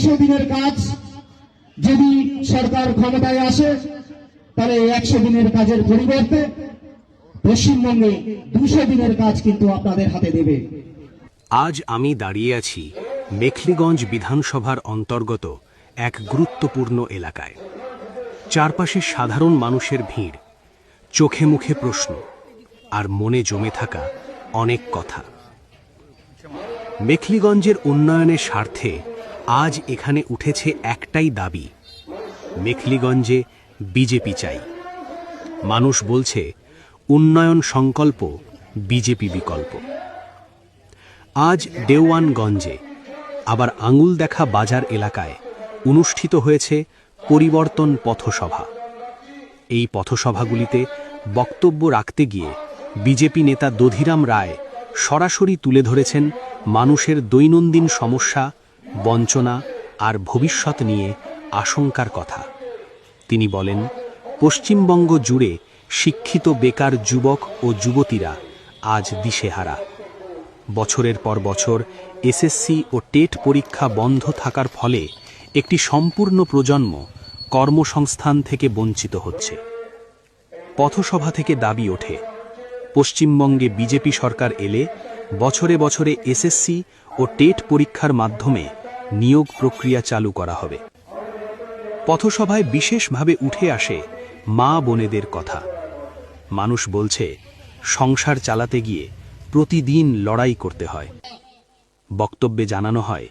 100 দিনের কাজ যদি সরকার ক্ষমতায় আসে, তাহলে 100 দিনের কাজের পরিবর্তে পশ্চিমবঙ্গে 200 দিনের কাজ কিন্তু আপনাদের হাতে দেবে। আজ আমি দাঁড়িয়ে আছি মেখলিগঞ্জ বিধানসভার অন্তর্গত এক গুরুত্বপূর্ণ এলাকায়। চারপাশে সাধারণ মানুষের ভিড়, চোখে মুখে প্রশ্ন আর মনে জমে থাকা অনেক কথা। মেখলিগঞ্জের উন্নয়নের স্বার্থে আজ এখানে উঠেছে একটাই দাবি, মেখলিগঞ্জে বিজেপি চাই। মানুষ বলছে উন্নয়ন সংকল্প, বিজেপি বিকল্প। আজ দেওয়ানগঞ্জে আবার আঙুল দেখা বাজার এলাকায় অনুষ্ঠিত হয়েছে পরিবর্তন পথসভা। এই পথসভাগুলিতে বক্তব্য রাখতে গিয়ে বিজেপি নেতা দধিরাম রায় সরাসরি তুলে ধরেছেন মানুষের দৈনন্দিন সমস্যা, বঞ্চনা আর ভবিষ্যৎ নিয়ে আশঙ্কার কথা। তিনি বলেন, পশ্চিমবঙ্গ জুড়ে শিক্ষিত বেকার যুবক ও যুবতীরা আজ দিশেহারা। বছরের পর বছর এসএসসি ও টেট পরীক্ষা বন্ধ থাকার ফলে একটি সম্পূর্ণ প্রজন্ম কর্মসংস্থান থেকে বঞ্চিত হচ্ছে। পথসভা থেকে দাবি ওঠে, পশ্চিমবঙ্গে বিজেপি সরকার এলে বছরে বছরে এসএসসি ও টেট পরীক্ষার মাধ্যমে নিয়োগ প্রক্রিয়া চালু করা হবে। পথসভায় বিশেষভাবে উঠে আসে মা বোনেদের কথা। মানুষ বলছে, সংসার চালাতে গিয়ে প্রতিদিন লড়াই করতে হয়। বক্তব্যে জানানো হয়,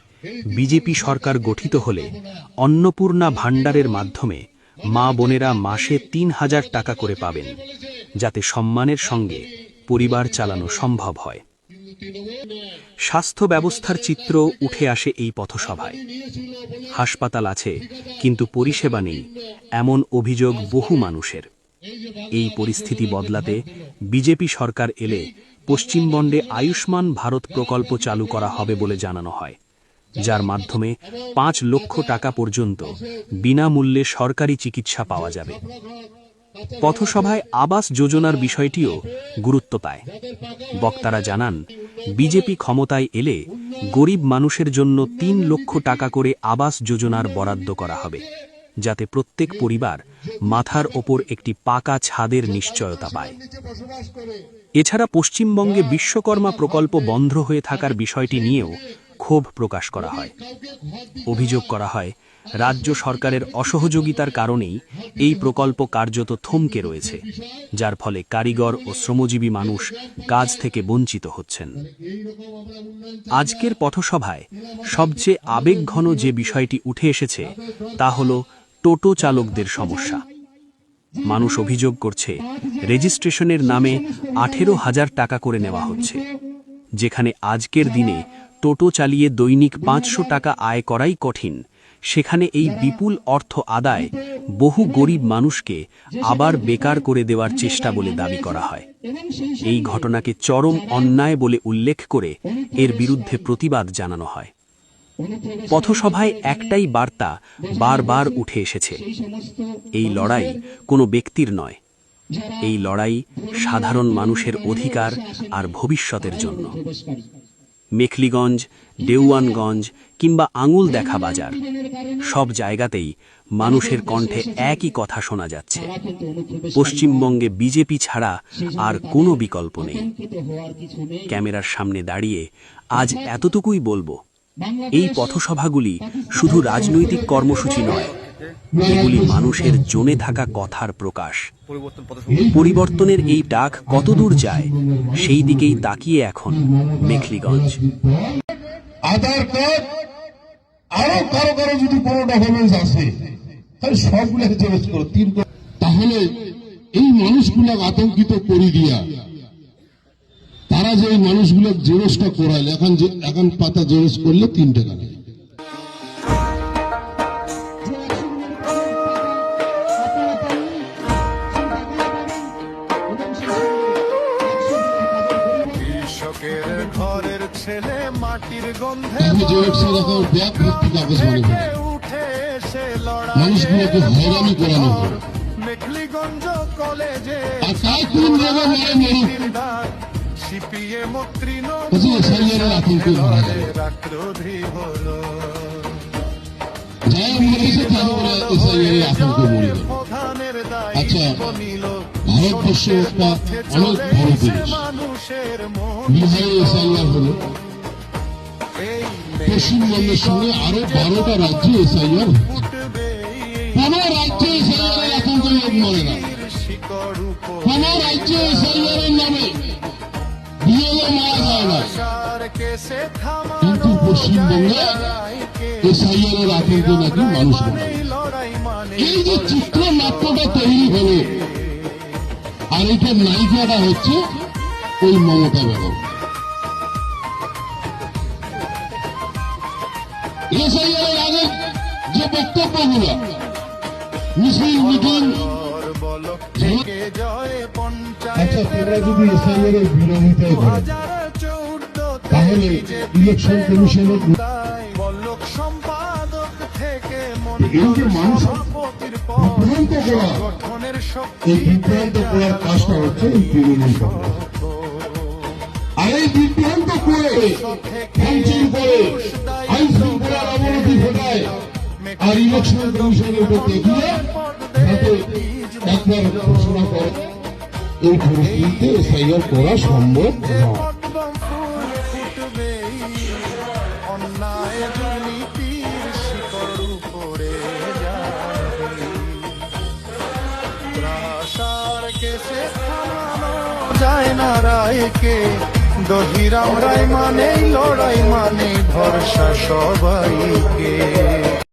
বিজেপি সরকার গঠিত হলে অন্নপূর্ণা ভাণ্ডারের মাধ্যমে মা বোনেরা মাসে 3000 টাকা করে পাবেন, যাতে সম্মানের সঙ্গে পরিবার চালানো সম্ভব হয়। স্বাস্থ্য ব্যবস্থার চিত্র উঠে আসে এই পথসভায়। হাসপাতাল আছে কিন্তু পরিষেবা নেই, এমন অভিযোগ বহু মানুষের। এই পরিস্থিতি বদলাতে বিজেপি সরকার এলে পশ্চিমবঙ্গে আয়ুষ্মান ভারত প্রকল্প চালু করা হবে বলে জানানো হয়, যার মাধ্যমে 5 লক্ষ টাকা পর্যন্ত বিনামূল্যে সরকারি চিকিৎসা পাওয়া যাবে। পথসভায় আবাস যোজনার বিষয়টিও গুরুত্ব পায়। বক্তারা জানান, বিজেপি ক্ষমতায় এলে গরিব মানুষের জন্য 3 লক্ষ টাকা করে আবাস যোজনার বরাদ্দ করা হবে, যাতে প্রত্যেক পরিবার মাথার ওপর একটি পাকা ছাদের নিশ্চয়তা পায়। এছাড়া পশ্চিমবঙ্গে বিশ্বকর্মা প্রকল্প বন্ধ হয়ে থাকার বিষয়টি নিয়েও ক্ষোভ প্রকাশ করা হয়। অভিযোগ করা হয়, রাজ্য সরকারের অসহযোগিতার কারণেই এই প্রকল্প কার্যত থমকে রয়েছে, যার ফলে কারিগর ও শ্রমজীবী মানুষ কাজ থেকে বঞ্চিত হচ্ছেন। আজকের পথসভায় সবচেয়ে আবেগঘন যে বিষয়টি উঠে এসেছে তা হল টোটো চালকদের সমস্যা। মানুষ অভিযোগ করছে, রেজিস্ট্রেশনের নামে 18,000 টাকা করে নেওয়া হচ্ছে, যেখানে আজকের দিনে টোটো চালিয়ে দৈনিক 500 টাকা আয় করাই কঠিন। সেখানে এই বিপুল অর্থ আদায় বহু গরিব মানুষকে আবার বেকার করে দেওয়ার চেষ্টা বলে দাবি করা হয়। এই ঘটনাকে চরম অন্যায় বলে উল্লেখ করে এর বিরুদ্ধে প্রতিবাদ জানানো হয়। পথসভায় একটাই বার্তা বারবার উঠে এসেছে, এই লড়াই কোনো ব্যক্তির নয়, এই লড়াই সাধারণ মানুষের অধিকার আর ভবিষ্যতের জন্য। মেখলিগঞ্জ, দেওয়ানগঞ্জ কিংবা আঙুল দেখা বাজার, সব জায়গাতেই মানুষের কণ্ঠে একই কথা শোনা যাচ্ছে, পশ্চিমবঙ্গে বিজেপি ছাড়া আর কোনো বিকল্প নেই। ক্যামেরার সামনে দাঁড়িয়ে আজ এতটুকুই বলবো, এই পথসভাগুলি শুধু রাজনৈতিক কর্মসূচি নয়, এগুলি মানুষের জমে থাকা কথার প্রকাশ। পরিবর্তনের এই ডাক কতদূর যায়, সেই দিকেই তাকিয়ে এখন মেখলিগঞ্জ। আধার কার্ড আরো কারো কারো যদি কোনো ডকুমেন্টস আসে, তাহলে সবগুলোকে চেঞ্জ করো, তাহলে এই মানুষগুলো আতঙ্কিত করে দিয়া তারা যে মানুষগুলো জেরক্সটা করাইল, এখন পাতা জেরক্স করলে 3 টাকা নেই। ঘরের ছেলে মাটির গন্ধে ব্যাগ ভর্তি কাগজ মানুষগুলোকে হয়রানি করানো হয়। মেখলিগঞ্জ কলেজে আর তাই কোন জায়গায় সিপিএ মৈত্রী আতঙ্ক রাক্রোধী হলো। যারা মরেছে তারা ওরা এসআইআর আতঙ্কে মরে গেল। প্রধানের আচ্ছা, দায়িত্ব নিল ভারতবর্ষ একটা অনেক বড় দেশ, মানুষের মন বিহারে এসআইআর হলো, এই পশ্চিমবঙ্গের সঙ্গে আরো 12টা রাজ্যে এসআইআর হচ্ছে। ফুটবে কোন রাজ্যে এসআইআর এর আতঙ্কে লোক মরে না, শিকড় উপর কোন রাজ্যে এসআইআর এর নামে বিএলও মারা যায় না, সার কেসে থামানো কিন্তু পশ্চিমবঙ্গে লড়াইকে এসআইআর এর আতঙ্কে নাকি মানুষ মরে। এই লড়াই মানে এই যে চিত্রনাট্যটা তৈরি হলো, আর এটার নায়িকাটা হচ্ছে ওই মমতা বেগম। এসআইআর এর আগে যে বক্তব্যগুলো, মিছিল মিটিং, বলো থেকে জয় আচ্ছা পঞ্চায়েত তোমরা যদি এসআইআর এর বিরোধিতা করো 2014 তাহলে ইলেকশন কমিশনের বল্লক সম্পাদক থেকে এই যে মানুষ সভাপতির বিভ্রান্ত করা, গঠনের শক্তি এই বিভ্রান্ত করার কাজটা হচ্ছে এই তৃণমূল কংগ্রেস। আর এই বিভ্রান্ত করে, ভাঙচুর করে, আইন শৃঙ্খলার অবনতি ঘটায়, আর ইলেকশন কমিশনের উপর দেখিয়ে যাতে একবার ঘোষণা করে এই পরিস্থিতিতে এসআইআর করা সম্ভব নয়। পদ্ম ফুল ফুটবেই অন্যায় দুর্নীতির শিকড় উপরে যাবে ত্রাসার কেসে থামানো যায় না রায়কে দহিরাম রায় মানেই লড়াই মানে ভরসা সবাইকে